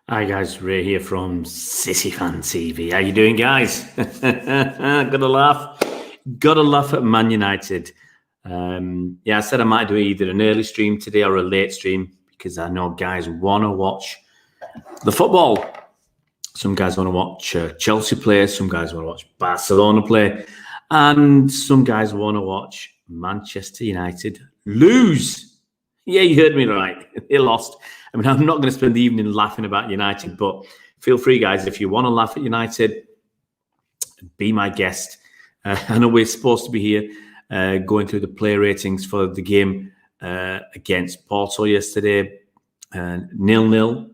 Hi guys, Ray here from City Fan TV. How you doing, guys? Gotta laugh at Man United. I said I might do either an early stream today or a late stream because I know guys want to watch the football. Some guys want to watch Chelsea play, some guys want to watch Barcelona play, and some guys want to watch Manchester United lose. Yeah, you heard me right. They lost. I mean, I'm not going to spend the evening laughing about United, but feel free, guys, if you want to laugh at United, be my guest. I know we're supposed to be here going through the player ratings for the game against Porto yesterday. 0-0,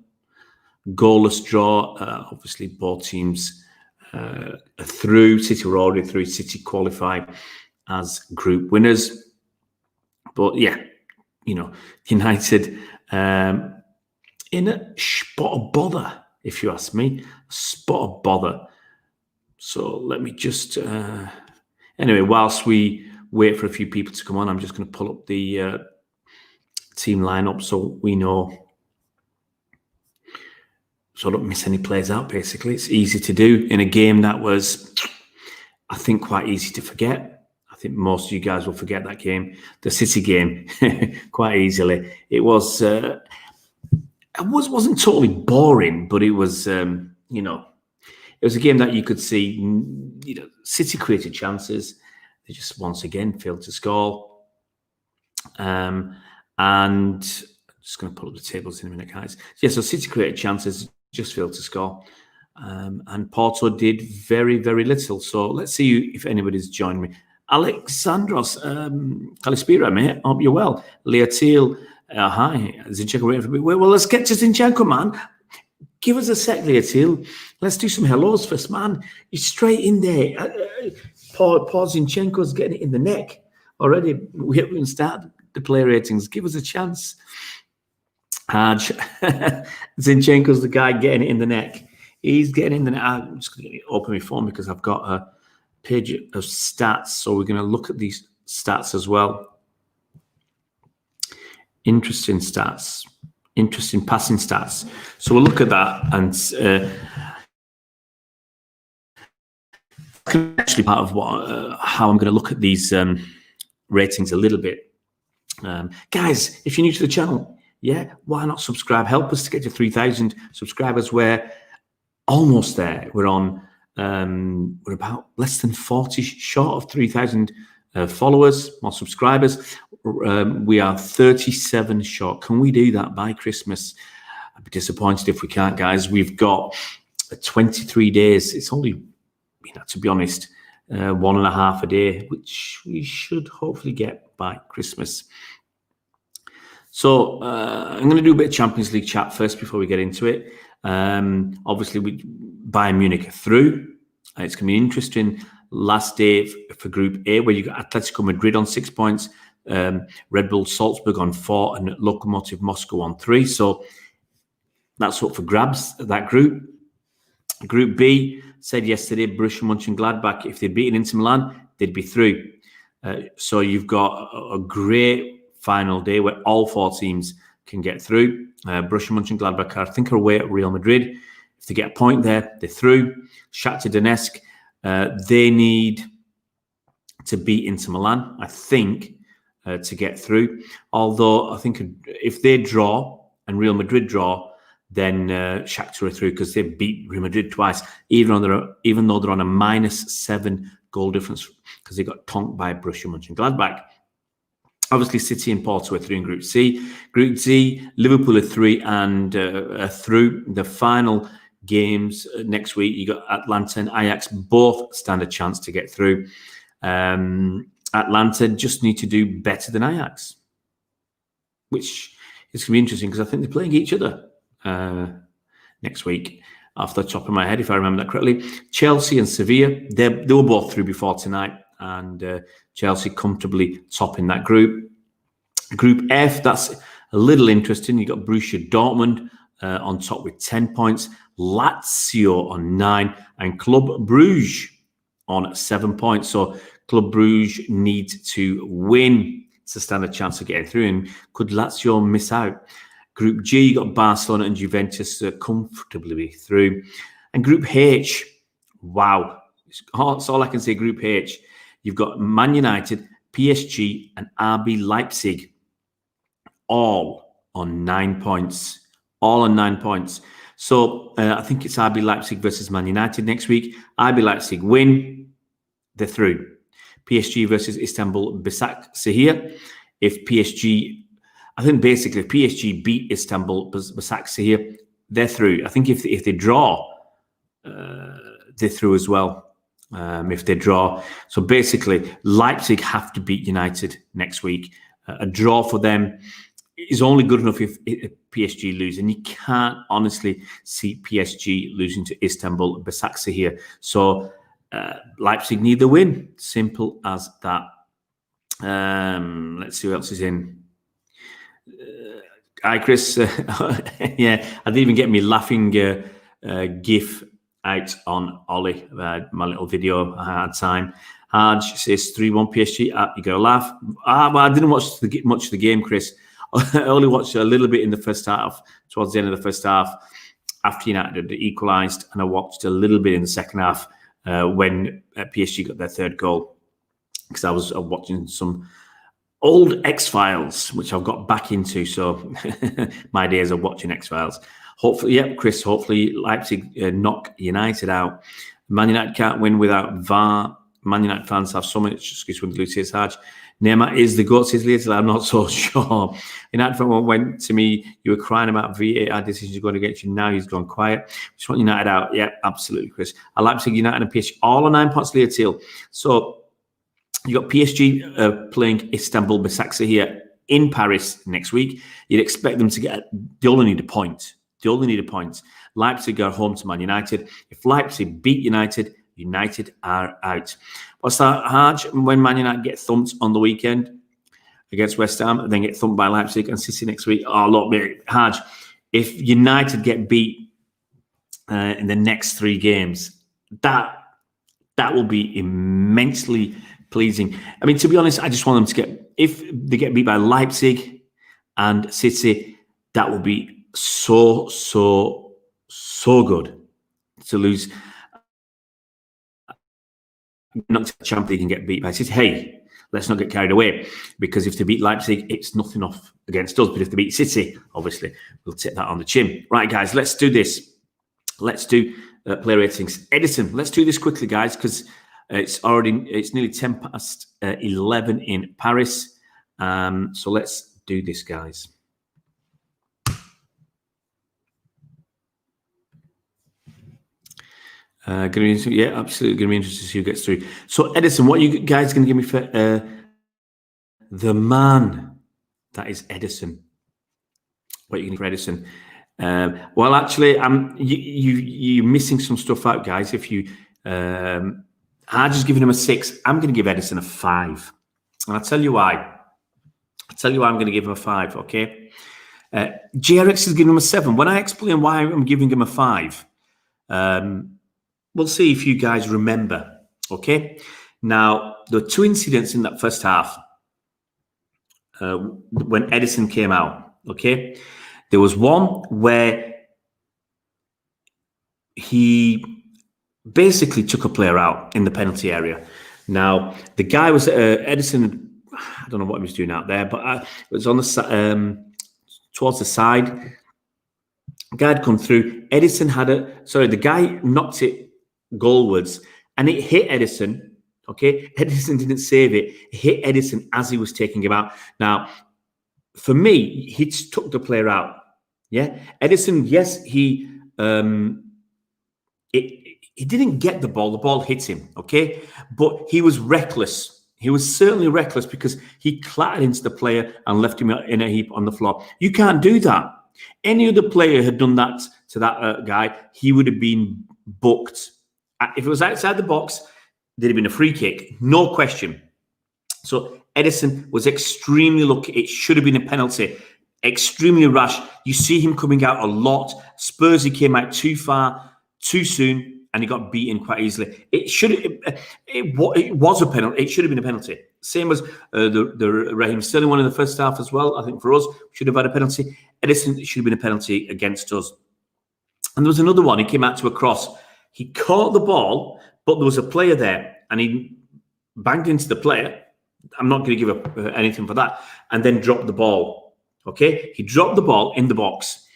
goalless draw. Obviously, both teams are through. City were already through. City qualified as group winners. But yeah, you know, United in a spot of bother, if you ask me. A spot of bother. So let me just... anyway, whilst we wait for a few people to come on, I'm just going to pull up the team lineup so we know, so I don't miss any players out, basically. It's easy to do in a game that was, I think, quite easy to forget. I think most of you guys will forget that game, the City game, quite easily. It was... it wasn't totally boring, but it was, it was a game that you could see, City created chances. They just once again failed to score. And I'm just going to pull up the tables in a minute, guys. Yeah, so City created chances, just failed to score. And Porto did very, very little. So let's see if anybody's joined me. Alexandros, Kalispira, mate. Hope you're well. Leotil, hi. Zinchenko waiting for me. Well, let's get to Zinchenko, man. Give us a sec, Leotil. Let's do some hellos first, man. You're straight in there. Paul Zinchenko's getting it in the neck already. We haven't started the player ratings. Give us a chance. Zinchenko's the guy getting it in the neck. He's getting in the neck. I'm just going to open my phone because I've got a page of stats. So we're going to look at these stats as well. Interesting stats. Interesting passing stats. So we'll look at that, and actually part of what how I'm going to look at these ratings a little bit. Guys, if you're new to the channel, yeah, why not subscribe? Help us to get to 3,000 subscribers. We're almost there. We're on. We're about less than 40 short of 3,000 followers or subscribers. We are 37 short. Can we do that by Christmas? I'd be disappointed if we can't, guys. We've got 23 days. It's only, to be honest, 1.5 a day, which we should hopefully get by Christmas. So I'm going to do a bit of Champions League chat first before we get into it. Obviously, Bayern Munich are through. It's going to be interesting. Last day for Group A, where you got Atletico Madrid on 6 points, Red Bull Salzburg on 4, and Lokomotiv Moscow on 3. So that's up for grabs, that group. Group B, said yesterday, Borussia Mönchengladbach, if they'd beaten Inter Milan, they'd be through. So you've got a great final day where all 4 teams can get through. Borussia Mönchengladbach, I think, are away at Real Madrid. If they get a point there, they're through. Shakhtar Donetsk, they need to beat Inter Milan, I think, to get through. Although I think if they draw and Real Madrid draw, then Shakhtar are through because they beat Real Madrid twice, even though they're on a -7 goal difference because they got tonked by Borussia Mönchengladbach. Obviously, City and Porto are through in Group C. Group D, Liverpool are 3 and are through. The final games next week, you got Atlanta and Ajax, both stand a chance to get through. Atlanta just need to do better than Ajax, which is going to be interesting because I think they're playing each other next week, off the top of my head, if I remember that correctly. Chelsea and Sevilla, they were both through before tonight, and Chelsea comfortably topping that group. Group F, that's a little interesting. You got Borussia Dortmund on top with 10 points, Lazio on 9, and Club Bruges on 7 points. So Club Bruges need to win to stand a chance of getting through. And could Lazio miss out? Group G, you got Barcelona and Juventus comfortably through. And Group H, wow. That's all I can say, Group H. You've got Man United, PSG, and RB Leipzig, all on 9 points. All on 9 points. So I think it's RB Leipzig versus Man United next week. RB Leipzig win, they're through. PSG versus Istanbul Başakşehir. If PSG, I think basically if PSG beat Istanbul Başakşehir, they're through. I think if they draw, they're through as well. If they draw. So basically, Leipzig have to beat United next week. A draw for them is only good enough if PSG lose. And you can't honestly see PSG losing to Istanbul Başakşehir. So Leipzig need the win. Simple as that. Let's see who else is in. Hi, Chris. Yeah, I didn't even get me laughing GIF out on Ollie, my little video. I had time. Haj says 3-1 PSG. You got to laugh. Well, I didn't watch much of the game, Chris. I only watched a little bit in the first half, towards the end of the first half, after United had equalised, and I watched a little bit in the second half when PSG got their third goal, because I was watching some old X-Files, which I've got back into. So my days of watching X-Files. Hopefully, yeah, Chris, hopefully Leipzig knock United out. Man United can't win without VAR. Man United fans have so much excuse when they lose his Haj. Neymar is the GOAT, says Leeds. I'm not so sure. United fan went to me, you were crying about VAR decisions going against you. Now he's gone quiet. Just want United out. Yeah, absolutely, Chris. I Leipzig, United and PSG, all on 9 points later till. So you got PSG playing Istanbul Başakşehir in Paris next week. You'd expect them to get, they only need a point. They only need a point. Leipzig are home to Man United. If Leipzig beat United, United are out. What's that, Haj? When Man United get thumped on the weekend against West Ham, and then get thumped by Leipzig and City next week. Oh, look, Haj, if United get beat in the next 3 games, that will be immensely pleasing. I mean, to be honest, I just want them to get, if they get beat by Leipzig and City, that will be so good to lose. Not to the Champions League and get beat by City. Hey, let's not get carried away, because if they beat Leipzig, it's nothing off against us. But if they beat City, obviously, we'll take that on the chin. Right, guys, let's do this. Let's do player ratings. Edison, let's do this quickly, guys, because it's nearly 10 past 11 in Paris. So let's do this, guys. Yeah, absolutely. Going to be interested to see who gets through. So, Edison, what are you guys going to give me for the man that is Edison? What are you going to give for Edison? Well, actually, you're missing some stuff out, guys. If you, I'm just giving him a 6. I'm going to give Edison a 5, and I'll tell you why. I'll tell you why I'm going to give him a 5. Okay, JRX is giving him a 7. When I explain why I'm giving him a 5. We'll see if you guys remember, okay? Now, there were 2 incidents in that first half when Edison came out, okay? There was one where he basically took a player out in the penalty area. Now, the guy was, Edison, I don't know what he was doing out there, but it was on the towards the side. The guy had come through. Edison had the guy knocked it goalwards, and it hit Edison. Okay, Edison didn't save it. It hit Edison as he was taking him out. Now, for me, he took the player out. Yeah, Edison. Yes, he didn't get the ball. The ball hit him. Okay, but he was reckless. He was certainly reckless because he clattered into the player and left him in a heap on the floor. You can't do that. Any other player had done that to that guy, he would have been booked. If it was outside the box, there'd have been a free kick, no question. So Edison was extremely lucky. It should have been a penalty. Extremely rash. You see him coming out a lot. Spurs, he came out too far, too soon, and he got beaten quite easily. It was a penalty. It should have been a penalty. Same as the Raheem Sterling one in the first half as well. I think for us, should have had a penalty. Edison, it should have been a penalty against us. And there was another one. He came out to a cross. He caught the ball, but there was a player there, and he banged into the player. I'm not going to give up anything for that. And then dropped the ball. Okay? He dropped the ball in the box,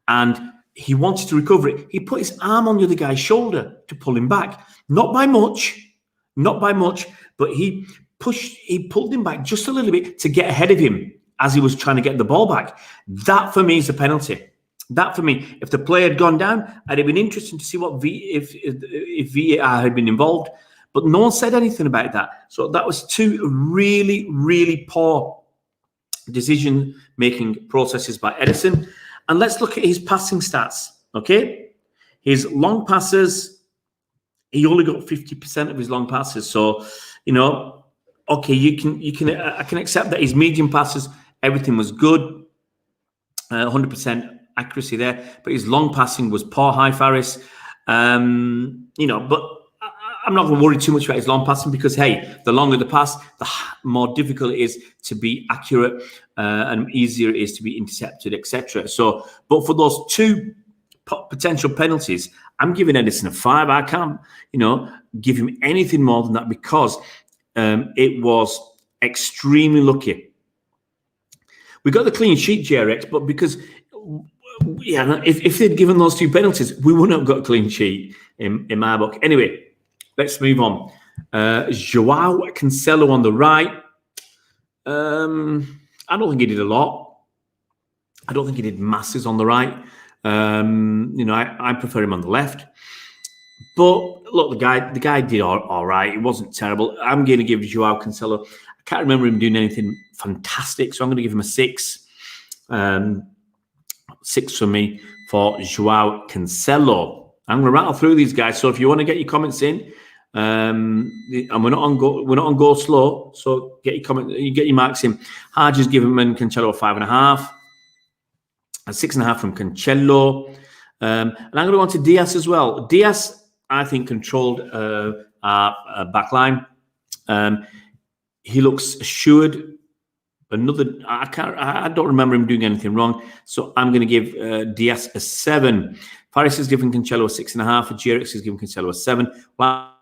and he wanted to recover it. He put his arm on the other guy's shoulder to pull him back. Not by much, but he pulled him back just a little bit to get ahead of him as he was trying to get the ball back. That for me is a penalty. That for me, if the player had gone down, I'd have been interested to see if VAR had been involved. But no one said anything about that. So that was two really, really poor decision-making processes by Edison. And let's look at his passing stats, okay? His long passes, he only got 50% of his long passes. So, okay, I can accept that his medium passes, everything was good, 100% accuracy there, but his long passing was poor. Hi, Faris. But I'm not going to worry too much about his long passing because, hey, the longer the pass, the more difficult it is to be accurate and easier it is to be intercepted, etc. So, but for those two potential penalties, I'm giving Edison a 5. I can't, give him anything more than that because it was extremely lucky. We got the clean sheet, JRX, but because, if they'd given those two penalties, we wouldn't have got a clean sheet in my book. Anyway, let's move on. Joao Concello on the right. I don't think he did a lot. I don't think he did masses on the right. I prefer him on the left. But look, the guy did all right. It wasn't terrible. I'm going to give Joao Concello. I can't remember him doing anything fantastic, so I'm going to give him a 6. 6 for me for Joao Concello. I'm going to rattle through these guys. So if you want to get your comments in, and we're not on go slow, so get your marks in. Hodges given Concello a 5.5, a 6.5 from Concello, and I'm going to go on to Diaz as well. Diaz, I think, controlled our back line. He looks assured. I don't remember him doing anything wrong, so I'm going to give Diaz a 7. Faris has given Concello a 6.5. Jerix has given Concello a 7. Well,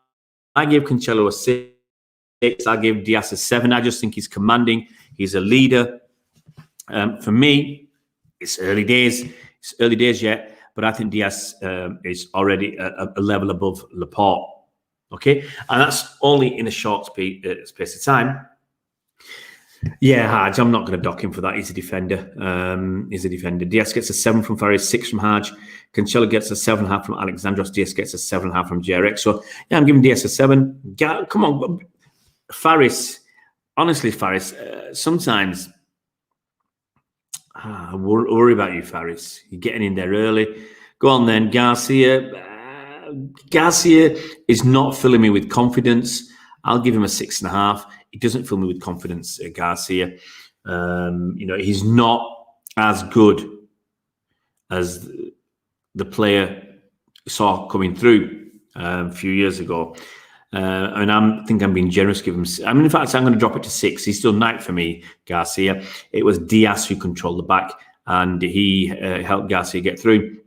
I gave Concello a 6. I gave Diaz a 7. I just think he's commanding. He's a leader. For me, it's early days. It's early days yet, but I think Diaz is already a level above Laporte. Okay, and that's only in a short space of time. Yeah, Hodge, I'm not going to dock him for that. He's a defender. Diaz gets a 7 from Faris, 6 from Hodge. Concello gets a 7.5 from Alexandros. Diaz gets a 7.5 from JRX. So, yeah, I'm giving Diaz a 7. Come on, Faris. Honestly, Faris, sometimes I worry about you, Faris. You're getting in there early. Go on then, Garcia. Garcia is not filling me with confidence. I'll give him a 6.5. He doesn't fill me with confidence, Garcia. He's not as good as the player saw coming through a few years ago. And I think I'm being generous. In fact, I'm going to drop it to 6. He's still 9 for me, Garcia. It was Diaz who controlled the back, and he helped Garcia get through.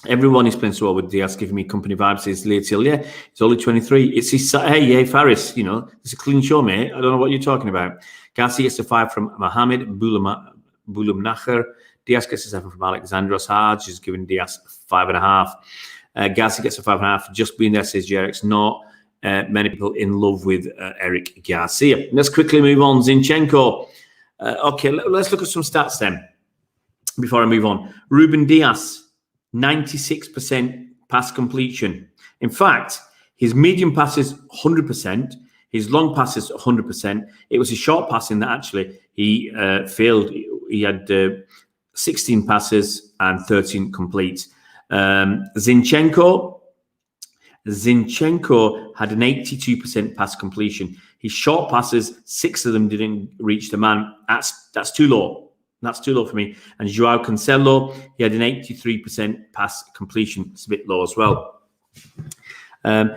Everyone is playing so well with Diaz, giving me company vibes. Says Leotil, yeah, he's only 23. It's his, hey, Faris, it's a clean show, mate. I don't know what you're talking about. Garcia gets a 5 from Mohamed Bulumnacher. Diaz gets a 7 from Alexandros. Hodge is giving Diaz 5.5. Garcia gets a 5.5. Just being there, says Jerix. Not many people in love with Eric Garcia. Let's quickly move on. Zinchenko. Okay, let's look at some stats then before I move on. Ruben Diaz. 96% pass completion. In fact, his medium passes 100%, his long passes 100%. It was his short passing that actually he failed. He had 16 passes and 13 complete. Zinchenko had an 82% pass completion. His short passes, 6 of them didn't reach the man. That's too low. That's too low for me. And Joao Concello, he had an 83% pass completion. It's a bit low as well. I'm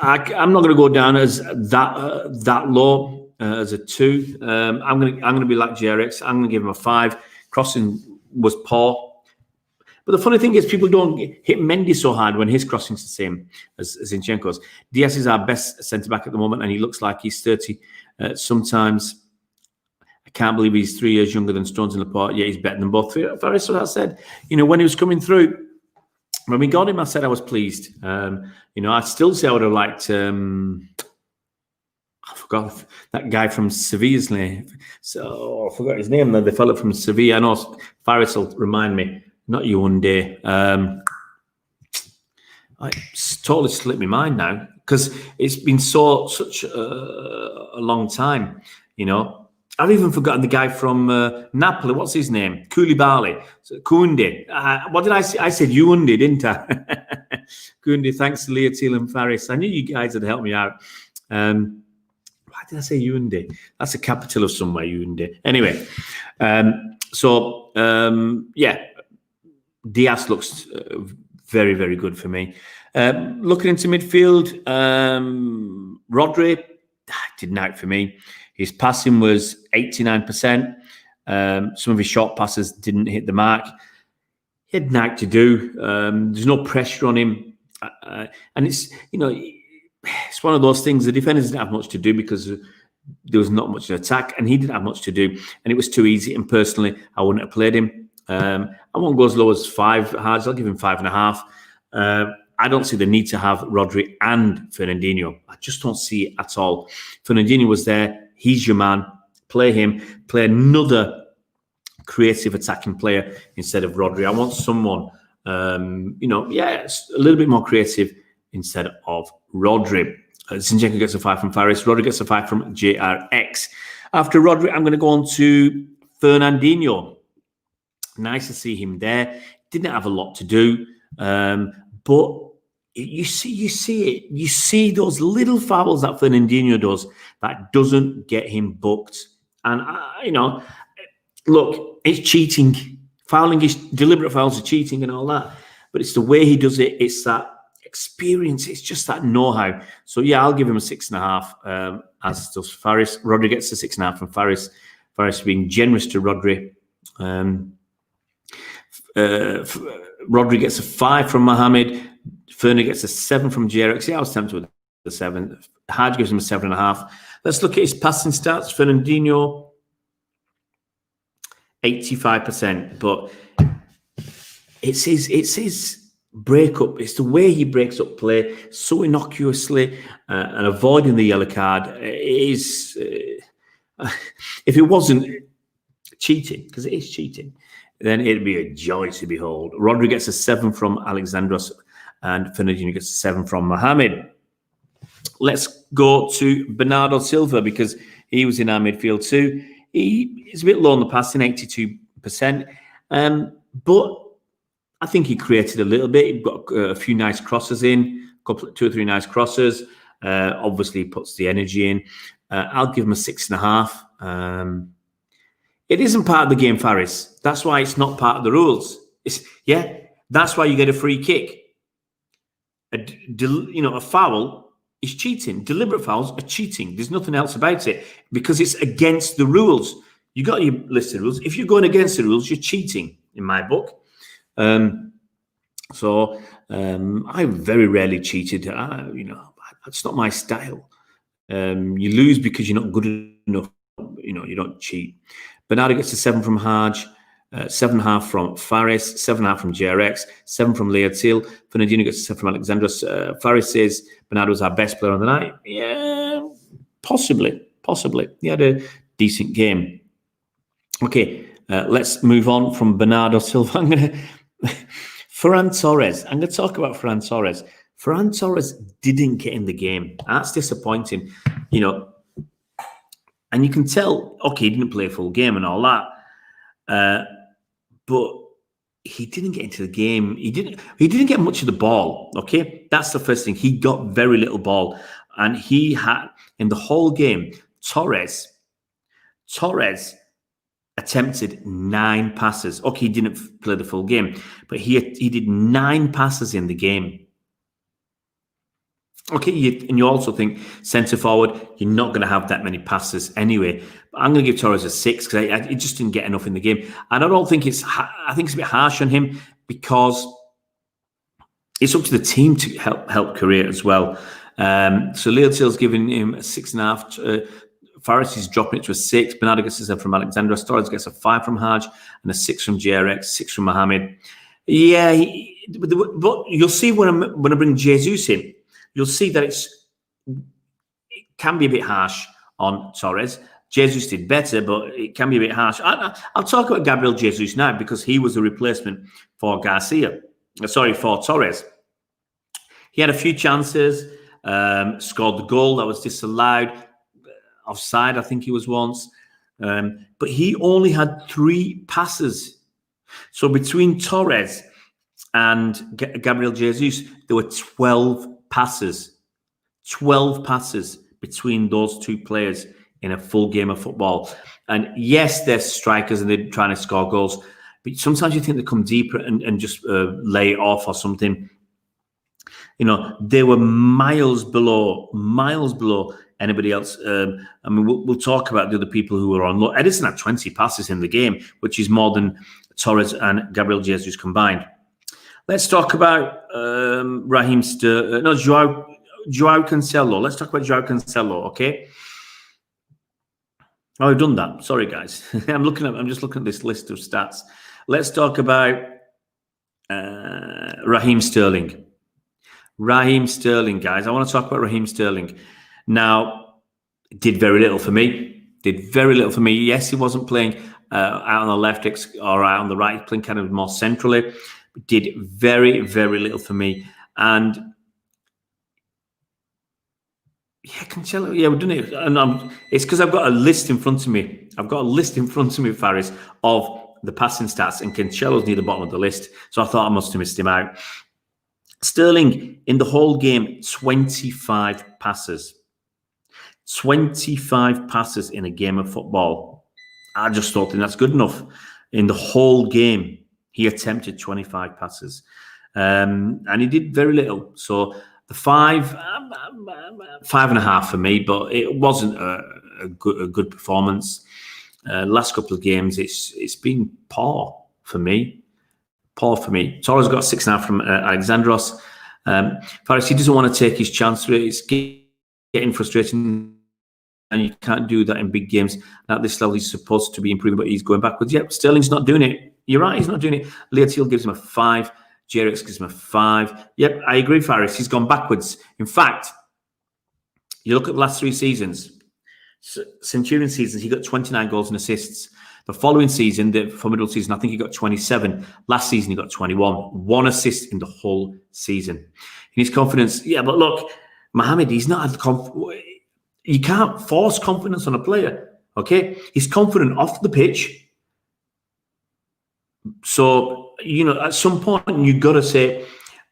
not going to go down as that low as a 2. I'm going to be like JRX. I'm going to give him a 5. Crossing was poor. But the funny thing is, people don't hit Mendy so hard when his crossing's the same as Zinchenko's. Diaz is our best centre-back at the moment, and he looks like he's 30. Sometimes I can't believe he's 3 years younger than Stones and Laporte. Yeah, he's better than both. Faris, what I said, when he was coming through, when we got him, I said I was pleased. I'd still say I would have liked... I forgot that guy from Sevilla's name. I forgot his name. The fellow from Sevilla. I know Faris will remind me. Not you one day. It's totally slipped my mind now because it's been such a long time. I've even forgotten the guy from Napoli. What's his name? Koulibaly. Koundé. What did I say? I said Yundi, didn't I? Koundé. Thanks to Leotil and Faris. I knew you guys would help me out. Why did I say Yundi? That's the capital of somewhere, Yundi. Anyway, yeah. Diaz looks very, very good for me. Looking into midfield, Rodri didn't out for me. His passing was 89%. Some of his short passes didn't hit the mark. He had nothing to do. There's no pressure on him. And it's one of those things. The defenders didn't have much to do because there was not much to attack, and he didn't have much to do. And it was too easy. And personally, I wouldn't have played him. I won't go as low as 5 hards. I'll give him 5.5. I don't see the need to have Rodri and Fernandinho. I just don't see it at all. Fernandinho was there. He's your man. Play him. Play another creative attacking player instead of Rodri. I want someone, a little bit more creative instead of Rodri. Zinchenko gets a 5 from Faris. Rodri gets a 5 from JRX. After Rodri, I'm going to go on to Fernandinho. Nice to see him there. Didn't have a lot to do, but you see it. You see those little fouls that Fernandinho does that doesn't get him booked. And look, it's cheating. Fouling is deliberate fouls are cheating and all that. But it's the way he does it. It's that experience. It's just that know-how. So yeah, I'll give him a 6.5. As does Faris. Rodri gets a 6.5 from Faris. Faris being generous to Rodri. Rodri gets a 5 from Mohamed. Fernie gets a 7 from JRX. Yeah, I was tempted with the 7. Haj gives him a 7.5. Let's look at his passing stats. Fernandinho, 85%. But it's his breakup. It's the way he breaks up play so innocuously and avoiding the yellow card. It is, if it wasn't cheating, because it is cheating, then it'd be a joy to behold. Rodri gets a 7 from Alexandros and Fernandinho gets a 7 from Mohamed. Let's go to Bernardo Silva because he was in our midfield too. He is a bit low on the passing, 82%. But I think he created a little bit. He got a few nice crosses in, 2 or 3 nice crosses. Obviously, he puts the energy in. I'll give him a 6.5. It isn't part of the game, Faris. That's why it's not part of the rules. That's why you get a free kick. A foul is cheating. Deliberate fouls are cheating. There's nothing else about it because it's against the rules. You got your list of rules. If you're going against the rules, you're cheating, in my book. So I very rarely cheated. That's not my style. You lose because you're not good enough. You don't cheat. Bernardo gets a 7 from Haj, 7.5 from Faris, 7.5 from JRX, 7 from Leotil. Fernandinho gets a 7 from Alexandros. Faris says Bernardo was our best player on the night. Yeah, possibly. He had a decent game. Okay, let's move on from Bernardo Silva. Ferran Torres. I'm going to talk about Ferran Torres. Ferran Torres didn't get in the game. That's disappointing. And you can tell, okay, he didn't play a full game and all that, but he didn't get into the game. He didn't get much of the ball, okay? That's the first thing. He got very little ball. And he had, in the whole game, Torres attempted 9 passes. Okay, he didn't play the full game, but he did 9 passes in the game. Okay, and you also think centre forward, you're not going to have that many passes anyway. But I'm going to give Torres a 6 because he just didn't get enough in the game, and I don't think I think it's a bit harsh on him because it's up to the team to help create as well. So Leotil's giving him a 6.5. Faris is dropping it to a 6. Bernardo gets a 7 from Alexandra. Torres gets a 5 from Haj and a 6 from JRX, 6 from Mohamed. Yeah, but you'll see when I bring Jesus in, you'll see that it can be a bit harsh on Torres. Jesus did better, but it can be a bit harsh. I'll talk about Gabriel Jesus now because he was a replacement for for Torres. He had a few chances, scored the goal that was disallowed, offside, I think he was once. But he only had 3 passes. So between Torres and Gabriel Jesus, there were 12 passes. 12 passes between those 2 players in a full game of football. And yes, they're strikers and they're trying to score goals, but sometimes you think they come deeper and just lay it off or something. You know, they were miles below anybody else. I mean, we'll talk about the other people who were on low. Edison had 20 passes in the game, which is more than Torres and Gabriel Jesus combined. Let's talk about Joao Concello. Let's talk about Joao Concello, okay? Oh, I've done that. Sorry, guys. I'm just looking at this list of stats. Let's talk about Raheem Sterling. Raheem Sterling, guys. I want to talk about Raheem Sterling. Now, did very little for me. Yes, he wasn't playing out on the left or out on the right, playing kind of more centrally. But did very, very little for me. And yeah, Concello, yeah, we're doing it. And it's because I've got a list in front of me. Faris, of the passing stats, and Cancelo's near the bottom of the list. So I thought I must have missed him out. Sterling, in the whole game, 25 passes. 25 passes in a game of football. I just don't think that's good enough. In the whole game, he attempted 25 passes. And he did very little. So the 5.5 for me, but it wasn't a good performance. Last couple of games, it's been poor for me. Torres got 6.5 from Alexandros. Faris, he doesn't want to take his chance. It's getting frustrating, and you can't do that in big games. At this level, he's supposed to be improving, but he's going backwards. Yep, Sterling's not doing it. You're right, he's not doing it. Leotil gives him a 5. JRX gives him a 5. Yep, I agree, Faris. He's gone backwards. In fact, you look at the last 3 seasons. Centurion seasons, he got 29 goals and assists. The following season, the formidable season, I think he got 27. Last season, he got 21. 1 assist in the whole season. In his confidence, yeah, but look, Mohamed, he's not had the confidence. You can't force confidence on a player, okay? He's confident off the pitch. So, you know, at some point, you've got to say,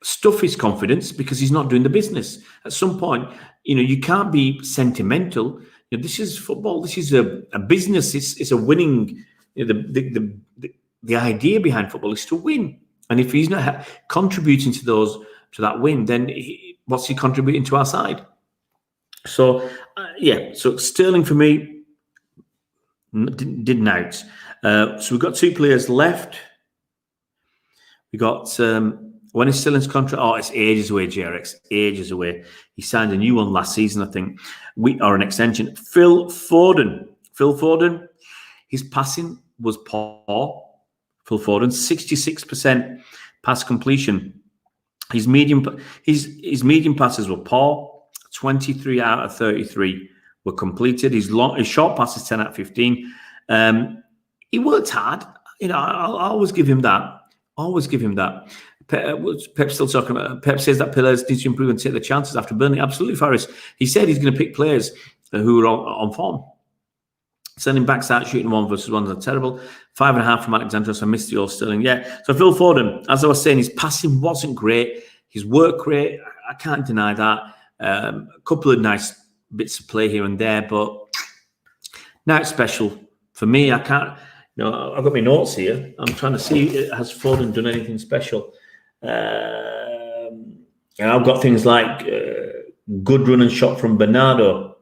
stuff his confidence because he's not doing the business. At some point, you know, you can't be sentimental. You know, this is football. This is a business. It's a winning. You know, the idea behind football is to win. And if he's not contributing to that win, then what's he contributing to our side? So yeah. So Sterling for me didn't out. So we've got 2 players left. We got when is Sterling's contract? Oh, it's ages away, JRX. Ages away. He signed a new one last season, I think. Or an extension. Phil Foden, his passing was poor. Phil Foden, 66% pass completion. His medium passes were poor. 23 out of 33 were completed. His short passes 10 out of 15. He worked hard. You know, I'll always give him that. Pep's still talking about. Pep says that players need to improve and take the chances after Burnley. Absolutely, Faris. He said he's going to pick players who are on form. Sending backs out, shooting 1 versus 1 is terrible. 5.5 from Alexandra, so I missed the old Sterling. Yeah. So Phil Foden, as I was saying, his passing wasn't great. His work rate, I can't deny that. A couple of nice bits of play here and there, but not special for me. I can't. You know, I've got my notes here. I'm trying to see, has Foden done anything special? And I've got things like Good run and shot from Bernardo.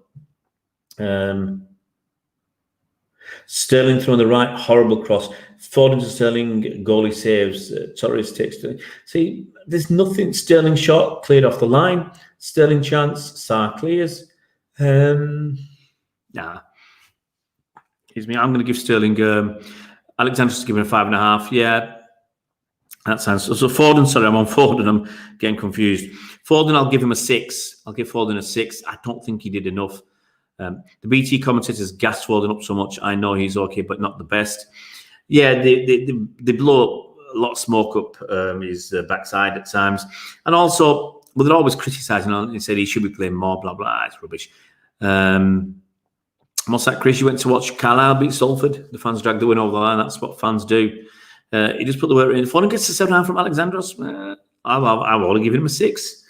Sterling throwing the right, horrible cross. Foden to Sterling, goalie saves. Torres takes Sterling. See, there's nothing. Sterling shot, cleared off the line. Sterling chance, Sarr clears. Nah. Excuse me, I'm going to give Sterling... Alexander's giving a 5.5. Yeah, that sounds... So Foden, sorry, I'm on Foden. I'm getting confused. Foden, I'll give him a 6. I'll give Foden a 6. I don't think he did enough. The BT commentators gassed Foden up so much. I know he's okay, but not the best. Yeah, they blow a lot of smoke up his backside at times. And also, well, they're always criticising him. He said he should be playing more, blah, blah. It's rubbish. What's that, Chris? You went to watch Carlisle beat Salford. The fans dragged the win over the line. That's what fans do. He just put the work in. Foden gets a 7.5 from Alexandros. I've only given him a 6.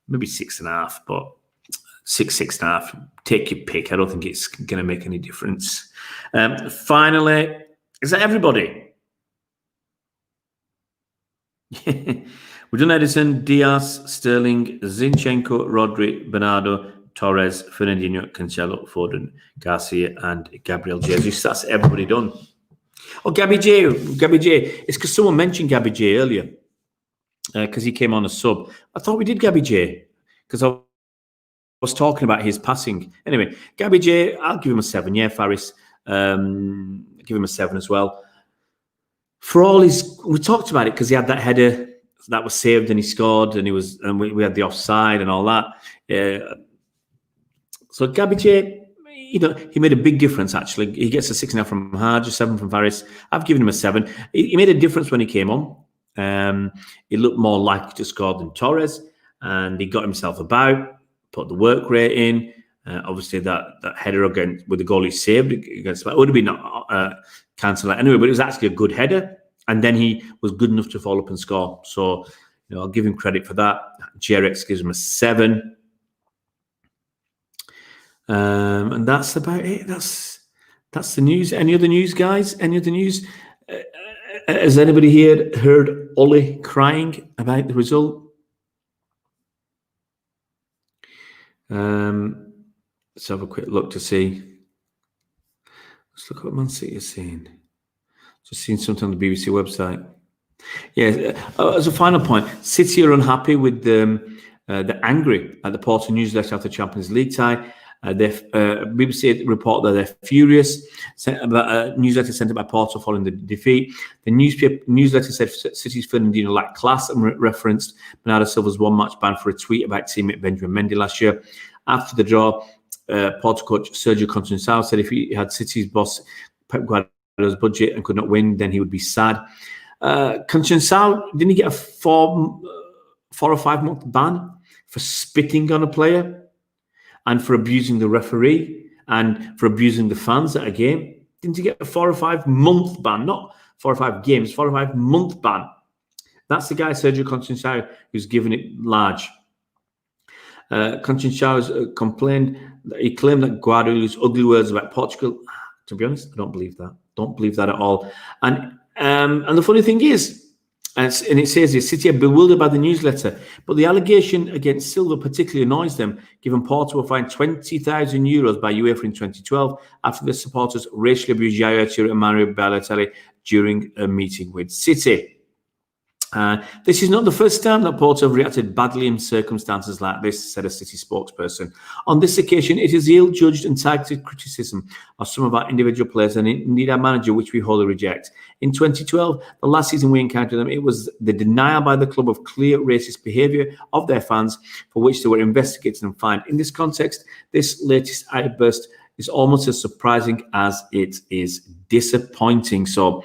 Maybe 6.5, but 6.5. Take your pick. I don't think it's going to make any difference. Finally, is that everybody? We've done Edison, Diaz, Sterling, Zinchenko, Rodri, Bernardo, Torres, Fernandinho, Concello, Foden, Garcia, and Gabriel Jesus. That's everybody done. Oh, Gabby J. It's because someone mentioned Gabby J earlier because he came on a sub. I thought we did Gabby J because I was talking about his passing. Anyway, Gabby J, I'll give him a 7. Yeah, Faris. Give him a 7 as well. For all his... We talked about it because he had that header that was saved and he scored and we had the offside and all that. So Gabby J, he made a big difference, actually. He gets a 6.5 from Haj, a 7 from Faris. I've given him a 7. He made a difference when he came on. He looked more likely to score than Torres, and he got himself about, put the work rate in. Obviously, that header again with the goal he saved against, it would have been cancelled anyway, but it was actually a good header. And then he was good enough to follow up and score. So, I'll give him credit for that. JRX gives him a 7. And that's about it. That's the news. Any other news, guys? Any other news? Has anybody here heard Ollie crying about the result? Let's have a quick look to see. Let's look at what Man City is saying. Just seen something on the BBC website. Yeah, as a final point, City are unhappy with they're angry at the Porto newsletter after Champions League tie. BBC report that they're furious about a newsletter sent out by Porto following the defeat. The newsletter said City's Fernandinho lacked class and referenced Bernardo Silva's one-match ban for a tweet about teammate Benjamin Mendy last year. After the draw, Porto coach Sergio Concello said if he had City's boss Pep Guardiola's budget and could not win, then he would be sad. Concello, didn't he get a 4 or 5 month ban for spitting on a player? And for abusing the referee and for abusing the fans at a game? Didn't he get a 4 or 5 month ban? Not 4 or 5 games, 4 or 5 month ban. That's the guy, Sergio Concello, who's given it large. Concello complained that he claimed that Guardiola used ugly words about Portugal. To be honest, I don't believe that. Don't believe that at all. And the funny thing is, and it says here, City are bewildered by the newsletter, but the allegation against Silva particularly annoys them, given Porto were fined €20,000 by UEFA in 2012 after the supporters racially abused Yaya Toure and Mario Balotelli during a meeting with City. This is not the first time that Porto have reacted badly in circumstances like this, said a City spokesperson. On this occasion, it is ill-judged and targeted criticism of some of our individual players and indeed our manager, which we wholly reject. In 2012, the last season we encountered them, it was the denial by the club of clear racist behaviour of their fans, for which they were investigated and fined. In this context, this latest outburst is almost as surprising as it is disappointing. So,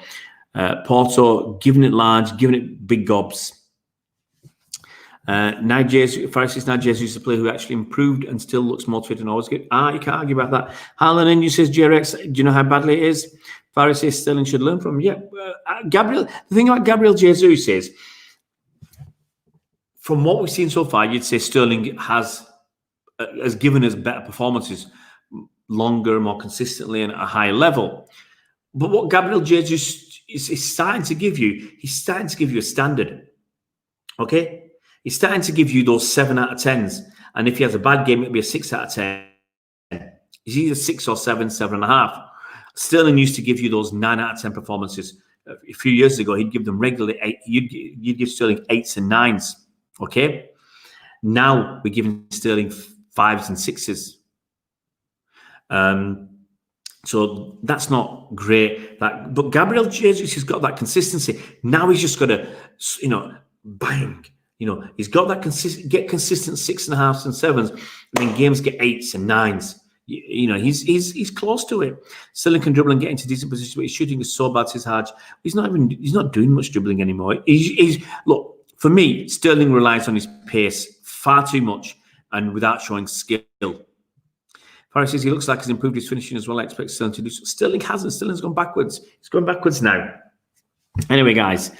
Porto giving it large, giving it big gobs. Now Jesus is a player who actually improved and still looks motivated and always good. You can't argue about that. Harlan and you says, JRX, do you know how badly it is? Faris says Sterling should learn from him. Yeah, Gabriel. The thing about Gabriel Jesus is, from what we've seen so far, you'd say Sterling has given us better performances, longer, more consistently, and at a higher level. But what Gabriel Jesus is starting to give you, he's starting to give you a standard. Okay? He's starting to give you those 7 out of 10s. And if he has a bad game, it'll be a 6 out of 10. He's either 6 or 7, 7.5. Sterling used to give you those 9 out of 10 performances. A few years ago, he'd give them regularly 8. You'd give Sterling 8s and 9s. Okay? Now we're giving Sterling 5s and 6s. So that's not great. But Gabriel Jesus has got that consistency. Now he's just got to, bang. He's got that get consistent 6.5s and 7s, and then games get 8s and 9s. He's close to it. Sterling can dribble and get into decent positions, but his shooting is so bad. It's hard. He's not doing much dribbling anymore. Look, for me, Sterling relies on his pace far too much and without showing skill. Paris says he looks like he's improved his finishing as well. I expect Sterling to do so. Sterling hasn't. Sterling's gone backwards. He's going backwards now. Anyway, guys,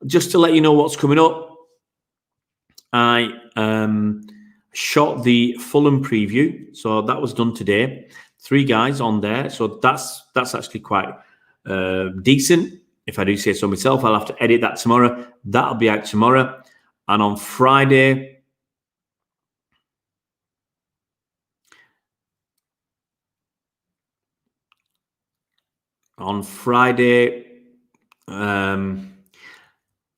just to let you know what's coming up, I shot the Fulham preview. So that was done today. 3 guys on there. So that's actually quite decent. If I do say so myself, I'll have to edit that tomorrow. That'll be out tomorrow. And on Friday, I'm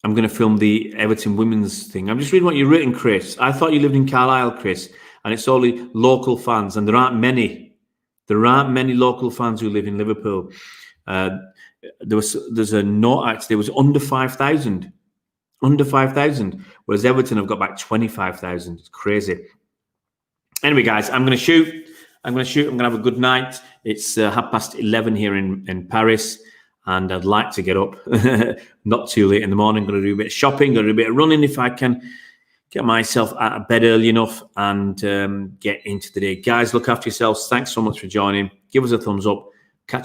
going to film the Everton women's thing. I'm just reading what you've written, Chris. I thought you lived in Carlisle, Chris, and it's only local fans, and there aren't many. There aren't many local fans who live in Liverpool. There's a note actually. There was under 5,000, whereas Everton have got back 25,000. It's crazy. Anyway, guys, I'm going to shoot. I'm going to have a good night. It's 11:30 here in Paris, and I'd like to get up not too late in the morning. Going to do a bit of shopping, going to do a bit of running if I can get myself out of bed early enough and get into the day. Guys, look after yourselves. Thanks so much for joining. Give us a thumbs up.